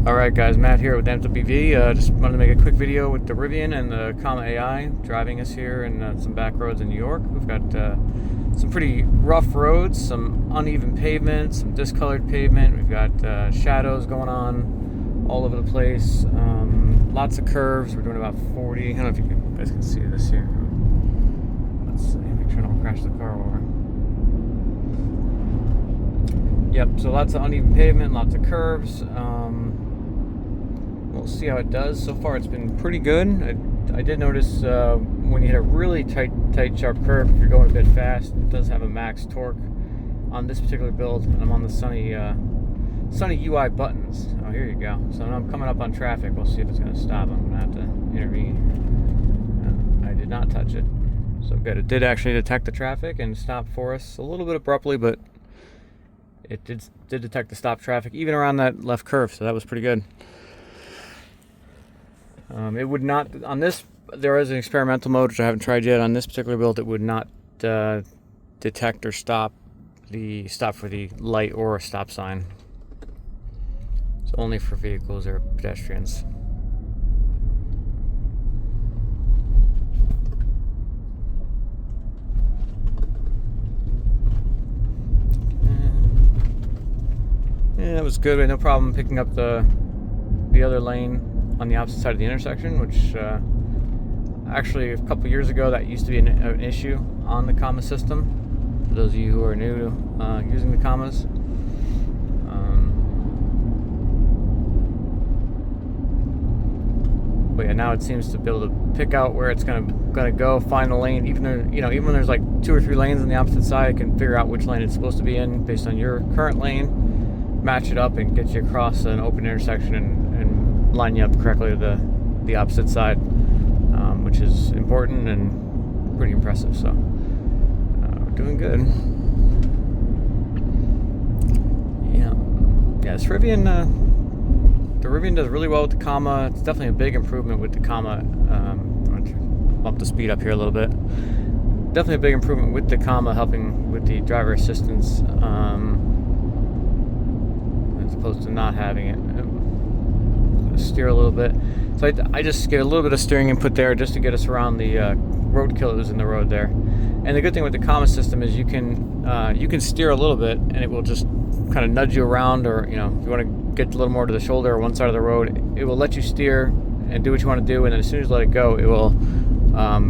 Alright guys, Matt here with MWV. Just wanted to make a quick video with the Rivian and the Comma AI driving us here in some back roads in New York. We've got some pretty rough roads, some uneven pavement, some discolored pavement. We've got shadows going on all over the place. Lots of curves. We're doing about 40. I don't know if you guys can see this here. Let's see, make sure I don't crash the car over. Yep, so lots of uneven pavement, lots of curves. We'll see how it does. So far it's been pretty good. I did notice when you hit a really tight sharp curve, if you're going a bit fast, it does have a max torque on this particular build, and I'm on the sunny UI buttons. Oh, here you go. So now I'm coming up on traffic. We'll see if it's going to stop. I'm going to have to intervene. I did not touch it. So good. It did actually detect the traffic and stop for us a little bit abruptly, but it did detect the stop traffic even around that left curve, so that was pretty good. It would not, on this, there is an experimental mode, which I haven't tried yet. On this particular build, it would not detect or stop for the light or a stop sign. It's only for vehicles or pedestrians. Yeah, that was good. We had no problem picking up the other lane on the opposite side of the intersection, which actually a couple years ago that used to be an issue on the comma system. For those of you who are new to using the commas, but yeah, now it seems to be able to pick out where it's gonna go, find the lane. Even when there's like 2 or 3 lanes on the opposite side, it can figure out which lane it's supposed to be in based on your current lane, match it up, and get you across an open intersection and line you up correctly to the opposite side, which is important and pretty impressive. So we're doing good. Yeah, this Rivian, the Rivian does really well with the comma. It's definitely a big improvement with the comma. I'm going to bump the speed up here a little bit. Definitely a big improvement with the comma, helping with the driver assistance, as opposed to not having it. Steer a little bit, so I just get a little bit of steering input there just to get us around the roadkill that's in the road there. And the good thing with the comma system is you can steer a little bit and it will just kind of nudge you around, or if you want to get a little more to the shoulder or one side of the road, it will let you steer and do what you want to do, and then as soon as you let it go, it will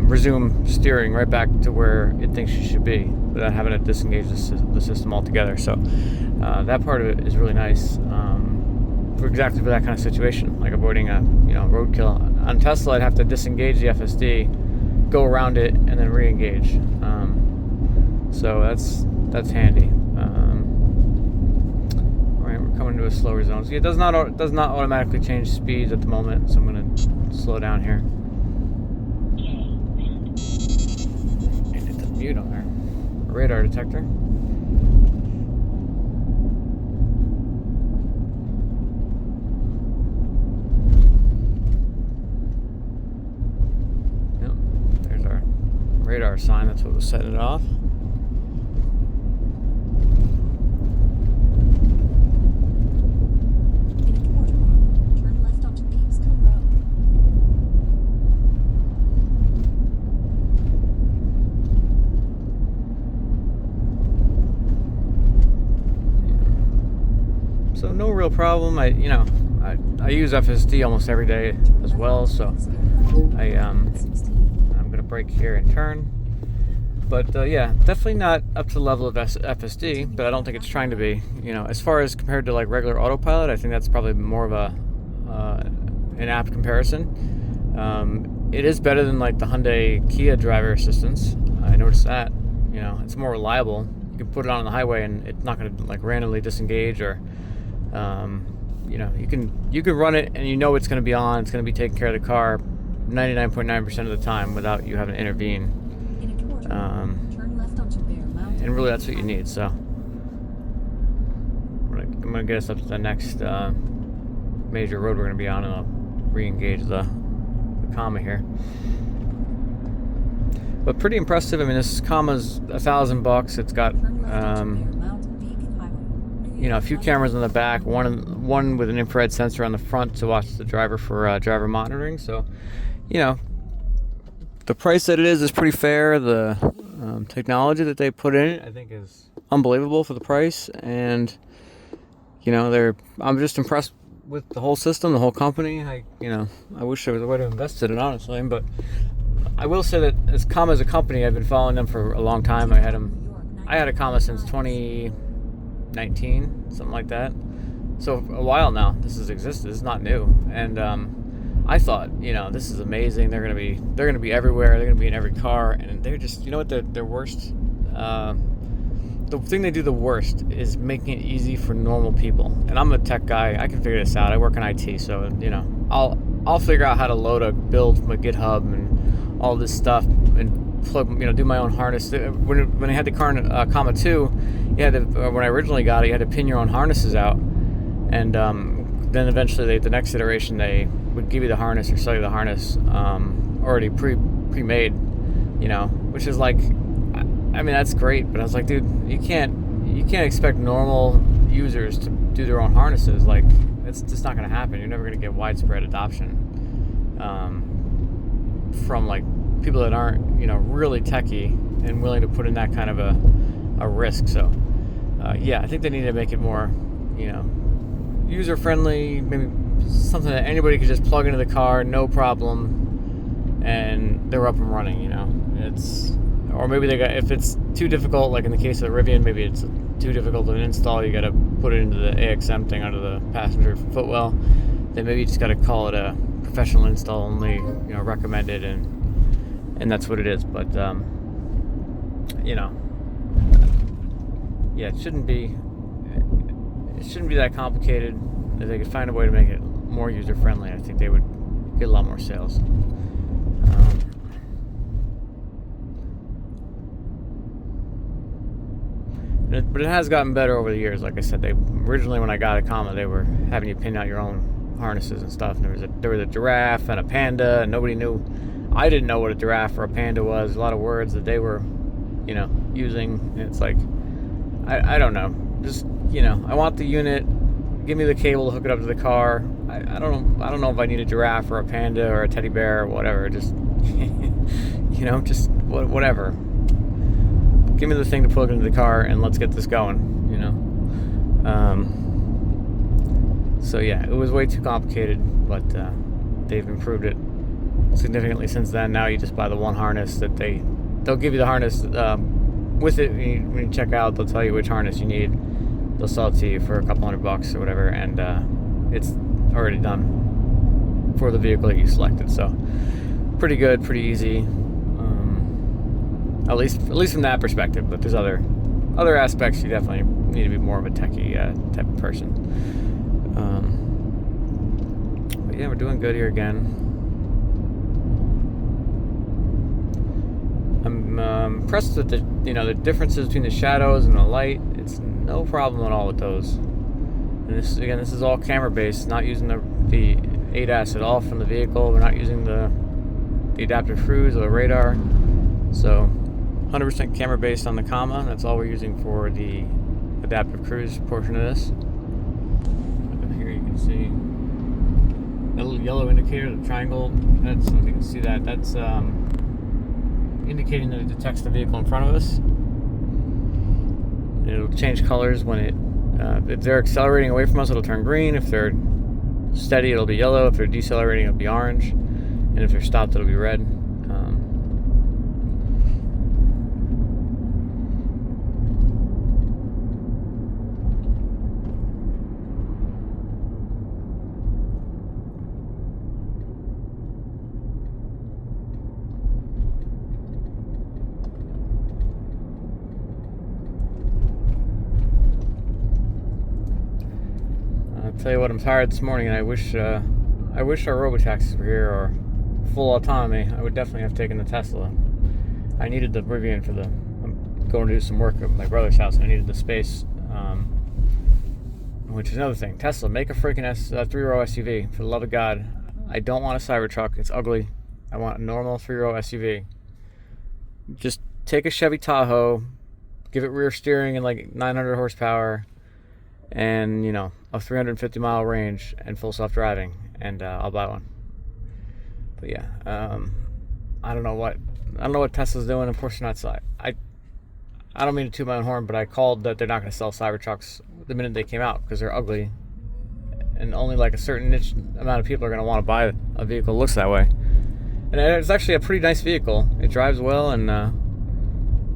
resume steering right back to where it thinks you should be without having to disengage the system altogether. So that part of it is really nice. For that kind of situation, like avoiding a roadkill. On Tesla, I'd have to disengage the FSD, go around it, and then re-engage. So that's handy. All right, we're coming to a slower zone. So it does not automatically change speeds at the moment. So I'm going to slow down here. And hit the mute on there. Radar detector. Radar sign, that's what was setting it off. In a quarter mile, turn left onto Peepscombe Road. So no real problem. I use FSD almost every day as well, so I'm gonna brake here and turn. But yeah, definitely not up to the level of FSD, but I don't think it's trying to be. As far as compared to like regular autopilot, I think that's probably more of an apt comparison. It is better than like the Hyundai Kia driver assistance. I noticed that. It's more reliable. You can put it on the highway and it's not going to like randomly disengage, or you can run it and it's going to be on. It's going to be taking care of the car 99.9% of the time without you having to intervene. Turn left onto Bear Mountain. And really, that's what you need. So I'm going to get us up to the next major road we're going to be on, and I'll re-engage the comma here. But pretty impressive. I mean, this comma's $1,000. It's got a few cameras on the back, one with an infrared sensor on the front to watch the driver for driver monitoring. So, the price that it is pretty fair. The technology that they put in it, I think, is unbelievable for the price. And I'm just impressed with the whole system, the whole company. I wish there was a way to invest in it, honestly. But I will say that as Comma as a company, I've been following them for a long time. I had a Comma since 2019, something like that. So a while now, this has existed. This is not new. And I thought, this is amazing. They're gonna be everywhere. They're gonna be in every car, and they're just, what their worst. The thing they do the worst is making it easy for normal people. And I'm a tech guy. I can figure this out. I work in IT, so I'll figure out how to build my GitHub and all this stuff and plug, do my own harness. When I had the Comma 2, when I originally got it, you had to pin your own harnesses out, and then eventually the next iteration they would give you the harness or sell you the harness already pre-made, which is like, I mean, that's great, but I was like, dude, you can't expect normal users to do their own harnesses. Like, it's just not going to happen. You're never going to get widespread adoption from like people that aren't, really techie and willing to put in that kind of a risk. So, I think they need to make it more, user friendly. Maybe something that anybody could just plug into the car, no problem, and they're up and running. Or maybe if it's too difficult, like in the case of the Rivian, maybe it's too difficult to install, you got to put it into the AXM thing under the passenger footwell, then maybe you just got to call it a professional install only, recommended, and that's what it is. But it shouldn't be that complicated. If they could find a way to make it more user friendly, I think they would get a lot more sales. But it has gotten better over the years. Like I said, originally when I got a Comma, they were having you pin out your own harnesses and stuff. And there was a giraffe and a panda, and nobody knew. I didn't know what a giraffe or a panda was. A lot of words that they were, using. And it's like, I don't know. Just I want the unit. Give me the cable to hook it up to the car. I don't know if I need a giraffe or a panda or a teddy bear or whatever. Just just whatever. Give me the thing to plug into the car and let's get this going, So it was way too complicated, but they've improved it significantly since then. Now you just buy the one harness that they'll give you the harness with it. When you check out, they'll tell you which harness you need. They'll sell it to you for a couple $100 or whatever, and it's already done for the vehicle that you selected. So pretty good, pretty easy. At least from that perspective, but there's other aspects. You definitely need to be more of a techie type of person. But we're doing good here again. I'm impressed with the differences between the shadows and the light. It's no problem at all with those. And this is all camera based, not using the ADAS at all from the vehicle. We're not using the adaptive cruise or the radar. So 100% camera based on the Comma. That's all we're using for the adaptive cruise portion of this. Up here you can see a little yellow indicator, the triangle. That's, if you can see that, that's indicating that it detects the vehicle in front of us. It'll change colors when if they're accelerating away from us, it'll turn green. If they're steady, it'll be yellow. If they're decelerating, it'll be orange. And if they're stopped, it'll be red. Tell you what, I'm tired this morning, and I wish our robotaxis were here or full autonomy. I would definitely have taken the Tesla. I needed the Rivian I'm going to do some work at my brother's house, and I needed the space, which is another thing. Tesla, make a freaking 3-row SUV, for the love of God. I don't want a Cybertruck. It's ugly. I want a normal 3-row SUV. Just take a Chevy Tahoe, give it rear steering and like 900 horsepower, and a 350-mile range and full self-driving, and I'll buy one. But yeah, I don't know what Tesla's doing. Of course, they're not. I don't mean to toot my own horn, but I called that they're not going to sell Cybertrucks the minute they came out because they're ugly, and only like a certain niche amount of people are going to want to buy a vehicle that looks that way. And it's actually a pretty nice vehicle. It drives well, and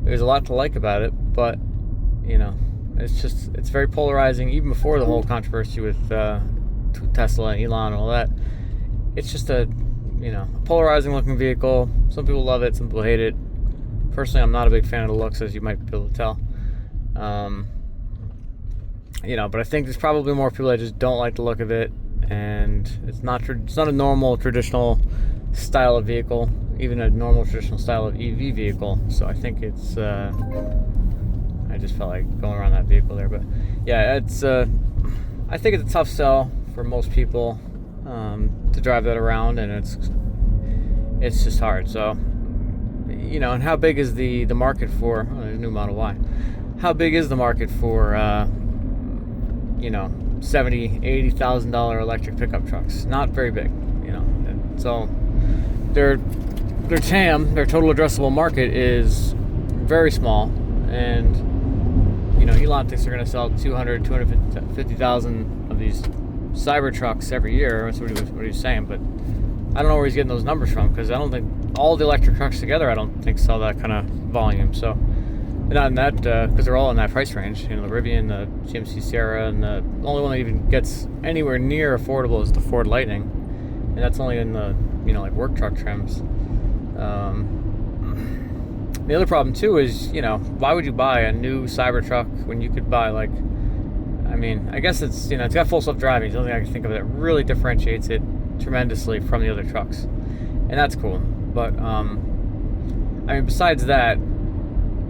there's a lot to like about it. But it's very polarizing. Even before the whole controversy with Tesla and Elon and all that, it's just a polarizing looking vehicle. Some people love it, some people hate it. Personally, I'm not a big fan of the looks, as you might be able to tell. But I think there's probably more people that just don't like the look of it, and it's not a normal traditional style of vehicle, even a normal traditional style of EV vehicle. So I think it's I just felt like going around that vehicle there. But yeah, it's I think it's a tough sell for most people to drive that around, and it's just hard. So and how big is the market for the new Model Y? How big is the market for $70,000-$80,000 electric pickup trucks? Not very big, And so their TAM, their total addressable market, is very small, and Elon thinks they're going to sell 250,000 of these Cybertrucks every year. That's what he's saying, but I don't know where he's getting those numbers from, because I don't think all the electric trucks together, I don't think, sell that kind of volume. So not in that, because they're all in that price range. The Rivian, the GMC Sierra, and the only one that even gets anywhere near affordable is the Ford Lightning, and that's only in the like work truck trims. The other problem too is why would you buy a new Cybertruck when you could buy I guess it's it's got full self-driving. It's the only thing I can think of that really differentiates it tremendously from the other trucks, and that's cool. But besides that,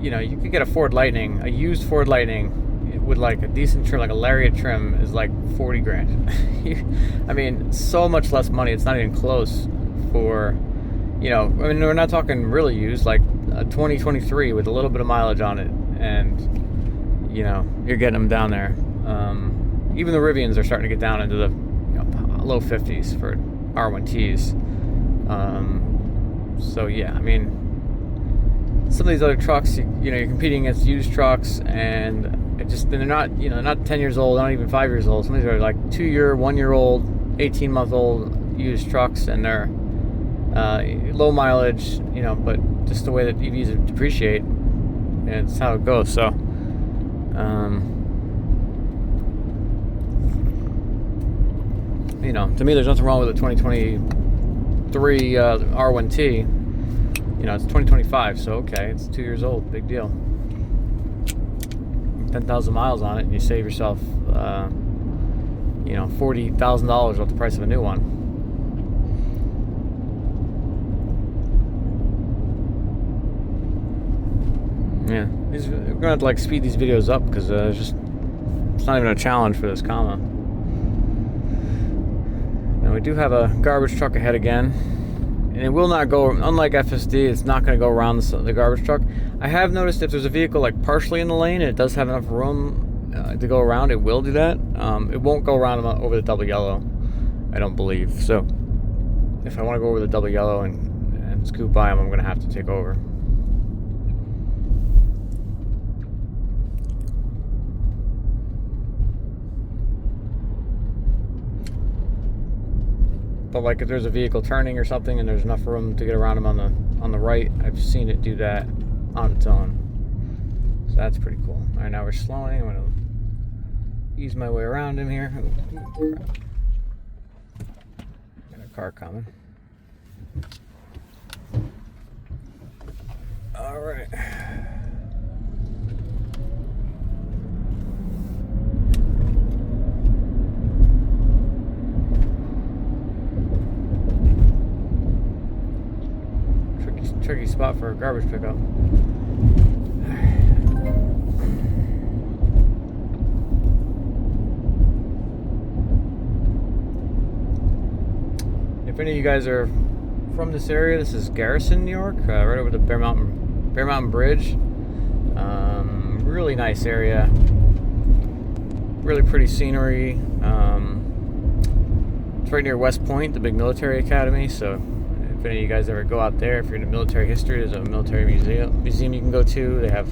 you could get a Ford Lightning, a used Ford Lightning with like a decent trim, like a Lariat trim, is like $40,000. So much less money. It's not even close for we're not talking really used, like a 2023 with a little bit of mileage on it, and you're getting them down there. Even the Rivians are starting to get down into the low 50s for R1Ts. So yeah, some of these other trucks, you're competing against used trucks, and they're not not 10 years old, not even 5 years old. Some of these are like 2-year, 1-year-old, 18-month-old used trucks, and they're low mileage, but just the way that EVs depreciate, and it's how it goes. So to me, there's nothing wrong with a 2023 R1T. It's 2025, so okay, it's 2 years old, big deal. 10,000 miles on it, and you save yourself $40,000 off the price of a new one. Yeah, we're gonna have to speed these videos up, because it's not even a challenge for this comma. Now we do have a garbage truck ahead again, and it will not go, unlike FSD, it's not going to go around the garbage truck. I have noticed if there's a vehicle partially in the lane and it does have enough room to go around, it will do that. It won't go around over the double yellow, I don't believe. So if I want to go over the double yellow and scoot by them, I'm going to have to take over. But if there's a vehicle turning or something and there's enough room to get around them on the right, I've seen it do that on its own. So that's pretty cool. All right, now we're slowing. I'm gonna ease my way around him here. Ooh, got a car coming. All right. Tricky spot for a garbage pickup. If any of you guys are from this area, this is Garrison, New York, right over the Bear Mountain Bridge. Really nice area. really pretty scenery. It's right near West Point, the big military academy. So if any of you guys ever go out there, if you're into military history, there's a military museum you can go to. They have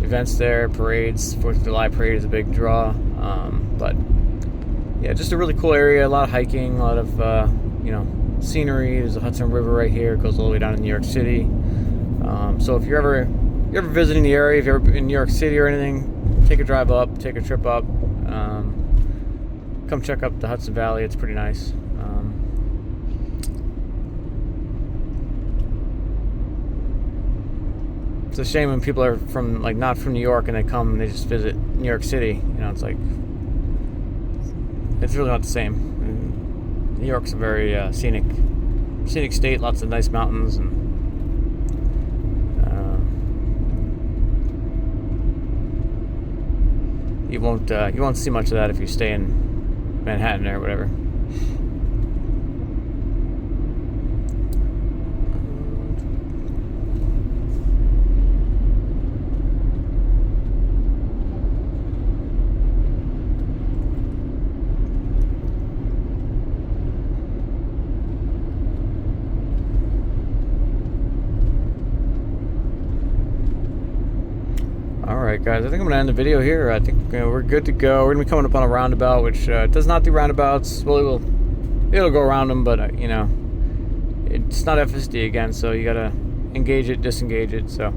events there, parades. 4th of July parade is a big draw. But yeah, just a really cool area. A lot of hiking, a lot of scenery. There's the Hudson River right here. It goes all the way down to New York City. So if you're ever visiting the area, if you're ever in New York City or anything, take a drive up, take a trip up. Come check out the Hudson Valley. It's pretty nice. It's a shame when people are from not from New York and they come and they just visit New York City. It's like it's really not the same. New York's a very scenic state. Lots of nice mountains, and you won't see much of that if you stay in Manhattan or whatever. Alright guys, I think I'm going to end the video here. I think we're good to go. We're going to be coming up on a roundabout, which does not do roundabouts. Well, it'll go around them, but it's not FSD again, so you got to engage it, disengage it. So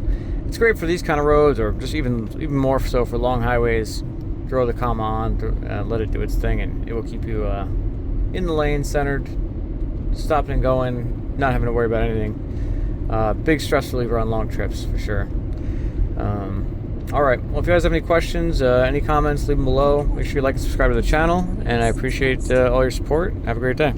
it's great for these kind of roads, or just even more so for long highways. Throw the comma on, let it do its thing, and it will keep you in the lane, centered, stopping and going, not having to worry about anything. Big stress reliever on long trips, for sure. Alright, well, if you guys have any questions, any comments, leave them below. Make sure you like and subscribe to the channel, and I appreciate all your support. Have a great day.